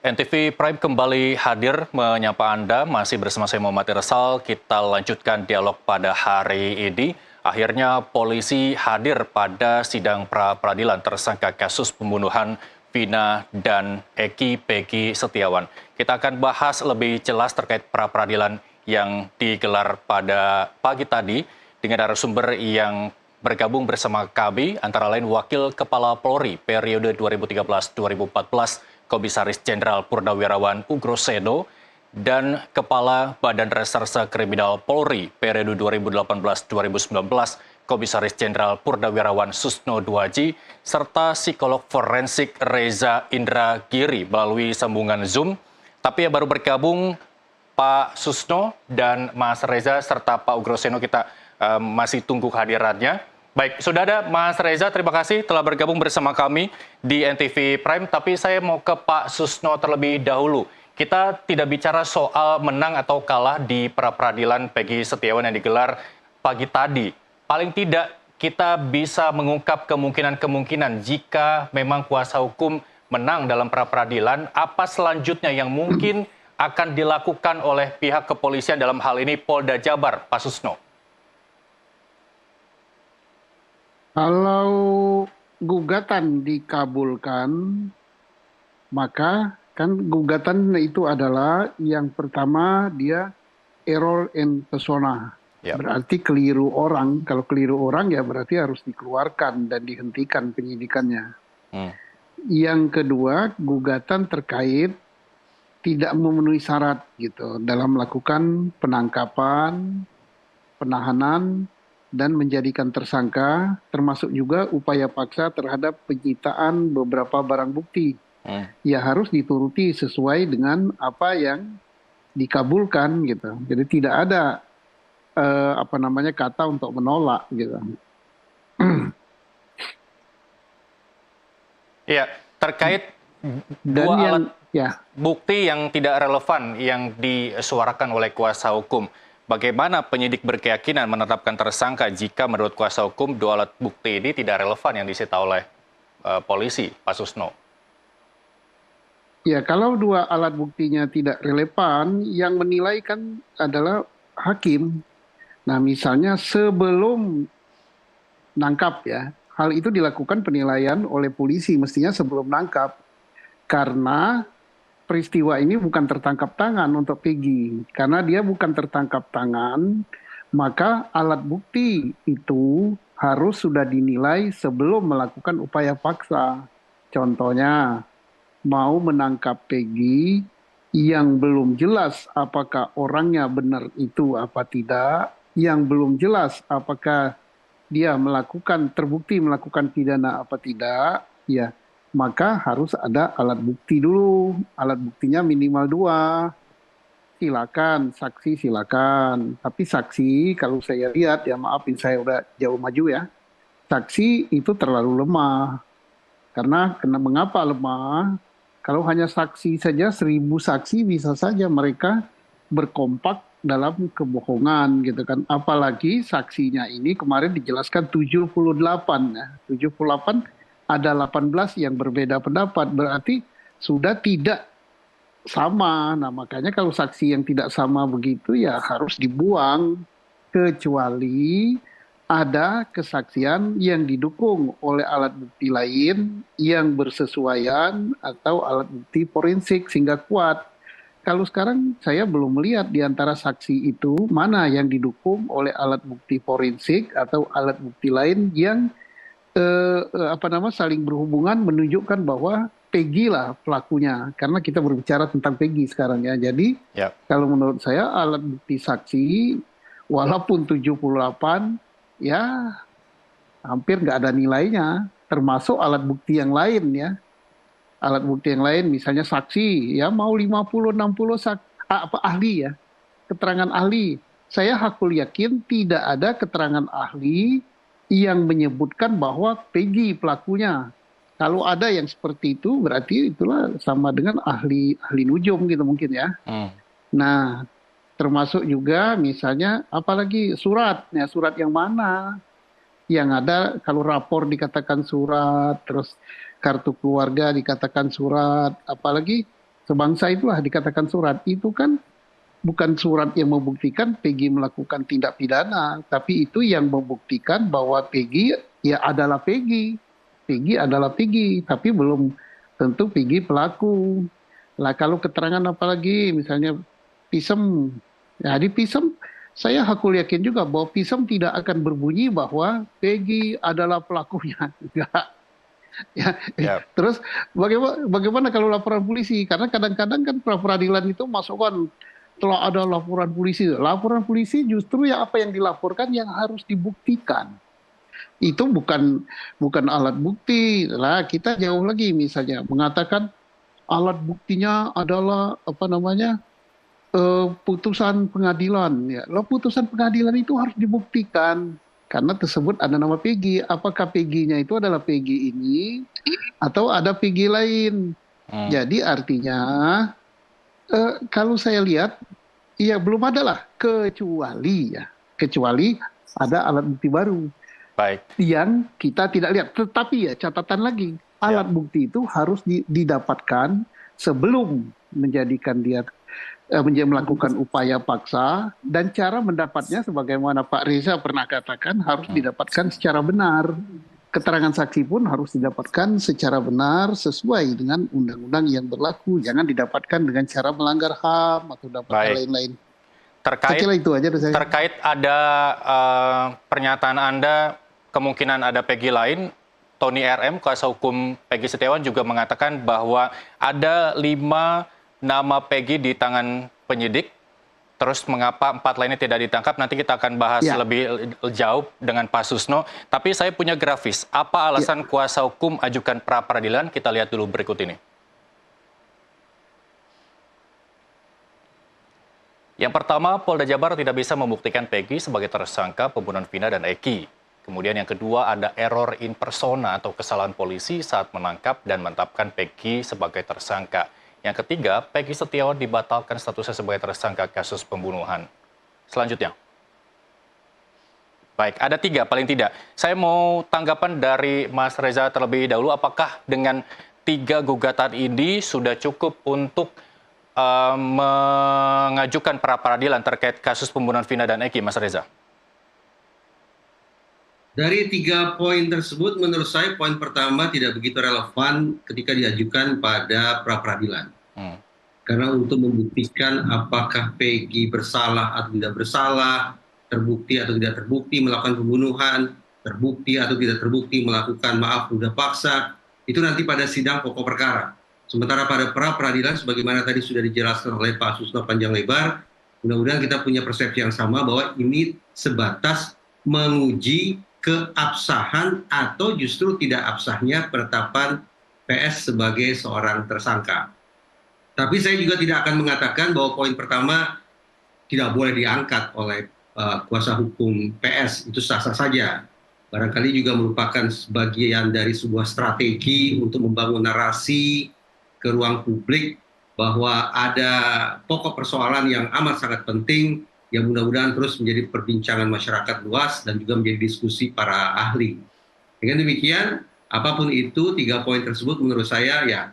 NTV Prime kembali hadir menyapa Anda, masih bersama saya Muhammad Irsal. Kita lanjutkan dialog pada hari ini. Akhirnya polisi hadir pada sidang pra-peradilan tersangka kasus pembunuhan Vina dan Eki Peggy Setiawan. Kita akan bahas lebih jelas terkait pra-peradilan yang digelar pada pagi tadi dengan narasumber yang bergabung bersama kami, antara lain Wakil Kepala Polri periode 2013-2014, Komisaris Jenderal Purnawirawan Ugroseno, dan Kepala Badan Reserse Kriminal Polri periode 2018-2019, Komisaris Jenderal Purnawirawan Susno Duaji, serta psikolog forensik Reza Indragiri melalui sambungan Zoom. Tapi yang baru bergabung Pak Susno dan Mas Reza serta Pak Ugroseno, kita masih tunggu kehadirannya. Baik, sudah ada Mas Reza, terima kasih telah bergabung bersama kami di NTV Prime. Tapi saya mau ke Pak Susno terlebih dahulu. Kita tidak bicara soal menang atau kalah di pra-peradilan Peggy Setiawan yang digelar pagi tadi. Paling tidak kita bisa mengungkap kemungkinan-kemungkinan jika memang kuasa hukum menang dalam pra-peradilan, apa selanjutnya yang mungkin akan dilakukan oleh pihak kepolisian dalam hal ini Polda Jabar, Pak Susno? Kalau gugatan dikabulkan, maka kan gugatan itu adalah yang pertama dia error in persona. Ya. Berarti keliru orang. Kalau keliru orang ya berarti harus dikeluarkan dan dihentikan penyidikannya. Yang kedua, gugatan terkait tidak memenuhi syarat gitu dalam melakukan penangkapan, penahanan, dan menjadikan tersangka, termasuk juga upaya paksa terhadap penyitaan beberapa barang bukti. Ya harus dituruti sesuai dengan apa yang dikabulkan gitu. Jadi tidak ada kata untuk menolak gitu. Ya, terkait dua alat bukti yang tidak relevan yang disuarakan oleh kuasa hukum. Bagaimana penyidik berkeyakinan menetapkan tersangka jika menurut kuasa hukum dua alat bukti ini tidak relevan yang disita oleh polisi, Pak Susno? Ya, kalau dua alat buktinya tidak relevan, yang menilai kan adalah hakim. Nah, misalnya sebelum nangkap ya, hal itu dilakukan penilaian oleh polisi mestinya sebelum nangkap. Karena peristiwa ini bukan tertangkap tangan untuk Peggy. Karena dia bukan tertangkap tangan, maka alat bukti itu harus sudah dinilai sebelum melakukan upaya paksa. Contohnya, mau menangkap Peggy yang belum jelas apakah orangnya benar itu apa tidak, yang belum jelas apakah dia terbukti melakukan pidana apa tidak, ya maka harus ada alat bukti dulu. Alat buktinya minimal 2. Silakan, saksi silakan. Tapi saksi kalau saya lihat, ya maafin saya udah jauh maju ya, saksi itu terlalu lemah. Karena mengapa lemah? Kalau hanya saksi saja, 1000 saksi bisa saja mereka berkompak dalam kebohongan gitu kan. Apalagi saksinya ini kemarin dijelaskan 78 ya. 78 ada 18 yang berbeda pendapat, berarti sudah tidak sama. Nah, makanya kalau saksi yang tidak sama begitu ya harus dibuang, kecuali ada kesaksian yang didukung oleh alat bukti lain yang bersesuaian atau alat bukti forensik sehingga kuat. Kalau sekarang saya belum melihat di antara saksi itu mana yang didukung oleh alat bukti forensik atau alat bukti lain yang saling berhubungan menunjukkan bahwa Peggy lah pelakunya, karena kita berbicara tentang Peggy sekarang ya. Jadi kalau menurut saya alat bukti saksi walaupun 78 ya hampir nggak ada nilainya, termasuk alat bukti yang lain ya. Alat bukti yang lain misalnya saksi ya mau 50-60 ahli ya, keterangan ahli. Saya hakul yakin tidak ada keterangan ahli yang menyebutkan bahwa Peggy pelakunya. Kalau ada yang seperti itu, berarti itulah sama dengan ahli nujum gitu mungkin ya. Nah, termasuk juga misalnya apalagi surat. Ya, surat yang mana? Yang ada kalau rapor dikatakan surat, terus kartu keluarga dikatakan surat, apalagi Sebangsa itulah dikatakan surat. Itu kan bukan surat yang membuktikan Peggy melakukan tindak pidana, tapi itu yang membuktikan bahwa Peggy ya adalah Peggy. Peggy adalah Peggy, tapi belum tentu Peggy pelaku. Lah kalau keterangan apalagi misalnya Pisem, ya di Pisem saya hakul yakin juga bahwa Pisem tidak akan berbunyi bahwa Peggy adalah pelakunya. Enggak. Ya, Ya, terus bagaimana kalau laporan polisi? Karena kadang-kadang kan pra peradilan itu masukkan telah ada laporan polisi. Laporan polisi justru yang apa yang dilaporkan yang harus dibuktikan. Itu bukan alat bukti. Lah kita jauh lagi misalnya mengatakan alat buktinya adalah apa namanya putusan pengadilan. Ya, lo putusan pengadilan itu harus dibuktikan karena tersebut ada nama Peggy. Apakah Peggy-nya itu adalah Peggy ini atau ada Peggy lain? hmm, Jadi artinya kalau saya lihat, ya belum ada lah kecuali ada alat bukti baru baik. yang kita tidak lihat. Tetapi ya catatan lagi, Ya, alat bukti itu harus didapatkan sebelum menjadikan dia melakukan upaya paksa, dan cara mendapatnya sebagaimana Pak Reza pernah katakan harus hmm, didapatkan secara benar. Keterangan saksi pun harus didapatkan secara benar sesuai dengan undang-undang yang berlaku. Jangan didapatkan dengan cara melanggar HAM atau dapat hal baik. lain-lain. Saya Terkait kira itu aja dari saya. terkait ada pernyataan Anda kemungkinan ada Peggy lain, Tony RM, kuasa hukum Peggy Setiawan juga mengatakan bahwa ada 5 nama Peggy di tangan penyidik. Terus mengapa 4 lainnya tidak ditangkap? Nanti kita akan bahas Ya, lebih jauh dengan Pak Susno. Tapi saya punya grafis. Apa ya. alasan kuasa hukum ajukan pra peradilan? Kita lihat dulu berikut ini. Yang pertama, Polda Jabar tidak bisa membuktikan Peggy sebagai tersangka pembunuhan Vina dan Eki. Kemudian yang kedua ada error in persona atau kesalahan polisi saat menangkap dan menetapkan Peggy sebagai tersangka. Yang ketiga, Peggy Setiawan dibatalkan statusnya sebagai tersangka kasus pembunuhan. Selanjutnya, baik, ada 3 paling tidak. Saya mau tanggapan dari Mas Reza terlebih dahulu. Apakah dengan 3 gugatan ini sudah cukup untuk mengajukan pra peradilan terkait kasus pembunuhan Vina dan Eki, Mas Reza? Dari 3 poin tersebut, menurut saya poin pertama tidak begitu relevan ketika diajukan pada pra peradilan. Hmm, Karena untuk membuktikan apakah Peggy bersalah atau tidak bersalah, terbukti atau tidak terbukti melakukan pembunuhan, terbukti atau tidak terbukti melakukan maaf ruda paksa, itu nanti pada sidang pokok perkara. Sementara pada pra peradilan, sebagaimana tadi sudah dijelaskan oleh Pak Susno panjang lebar, mudah-mudahan kita punya persepsi yang sama bahwa ini sebatas menguji keabsahan atau justru tidak absahnya penetapan PS sebagai seorang tersangka. Tapi saya juga tidak akan mengatakan bahwa poin pertama tidak boleh diangkat oleh kuasa hukum PS, itu sah-sah saja. Barangkali juga merupakan sebagian dari sebuah strategi untuk membangun narasi ke ruang publik bahwa ada pokok persoalan yang amat sangat penting yang mudah-mudahan terus menjadi perbincangan masyarakat luas dan juga menjadi diskusi para ahli. Dengan demikian, apapun itu 3 poin tersebut menurut saya ya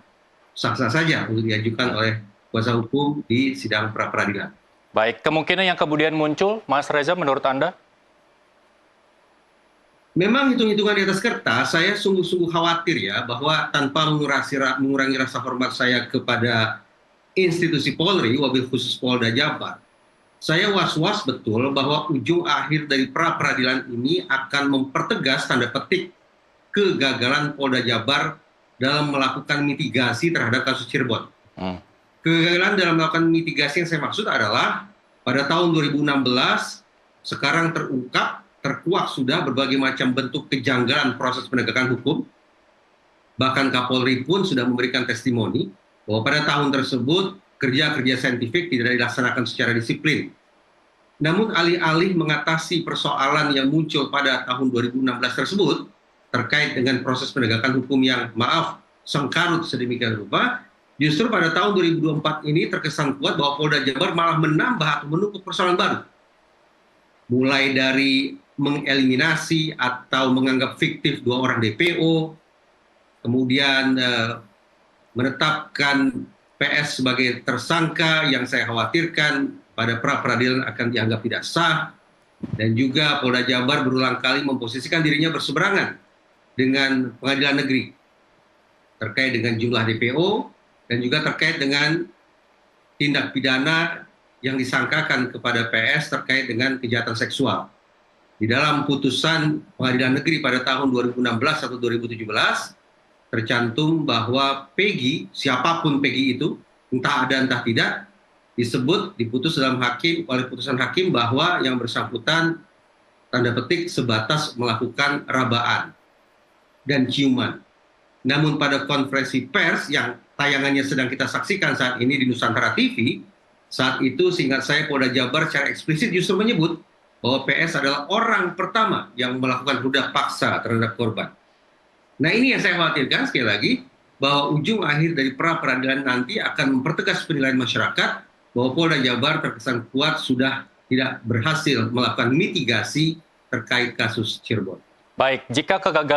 sah-sah saja untuk diajukan oleh kuasa hukum di sidang pra peradilan. baik, kemungkinan yang kemudian muncul, Mas Reza, menurut Anda? Memang hitung-hitungan di atas kertas, saya sungguh-sungguh khawatir ya bahwa tanpa mengurangi rasa hormat saya kepada institusi Polri, wabil khusus Polda Jabar, saya was-was betul bahwa ujung akhir dari pra peradilan ini akan mempertegas tanda petik kegagalan Polda Jabar dalam melakukan mitigasi terhadap kasus Cirebon. Hmm, Kegagalan dalam melakukan mitigasi yang saya maksud adalah pada tahun 2016 sekarang terkuak sudah berbagai macam bentuk kejanggalan proses penegakan hukum. Bahkan Kapolri pun sudah memberikan testimoni bahwa pada tahun tersebut kerja-kerja saintifik tidak dilaksanakan secara disiplin. Namun alih-alih mengatasi persoalan yang muncul pada tahun 2016 tersebut terkait dengan proses penegakan hukum yang sengkarut sedemikian rupa, justru pada tahun 2024 ini terkesan kuat bahwa Polda Jabar malah menambah atau menumpuk persoalan baru. Mulai dari mengeliminasi atau menganggap fiktif 2 orang DPO, kemudian menetapkan PS sebagai tersangka yang saya khawatirkan pada pra-peradilan akan dianggap tidak sah, dan juga Polda Jabar berulang kali memposisikan dirinya berseberangan dengan pengadilan negeri terkait dengan jumlah DPO dan juga terkait dengan tindak pidana yang disangkakan kepada PS terkait dengan kejahatan seksual. Di dalam putusan pengadilan negeri pada tahun 2016 atau 2017, tercantum bahwa Peggy, siapapun Peggy itu, entah ada entah tidak, diputus oleh putusan hakim bahwa yang bersangkutan tanda petik sebatas melakukan rabaan dan ciuman. Namun pada konferensi pers yang tayangannya sedang kita saksikan saat ini di Nusantara TV, saat itu seingat saya Polda Jabar secara eksplisit justru menyebut bahwa PS adalah orang pertama yang melakukan ruda paksa terhadap korban. Nah ini yang saya khawatirkan sekali lagi, bahwa ujung akhir dari pra-peradilan nanti akan mempertegas penilaian masyarakat bahwa Polda Jabar terkesan kuat sudah tidak berhasil melakukan mitigasi terkait kasus Cirebon. Baik, jika kegagalan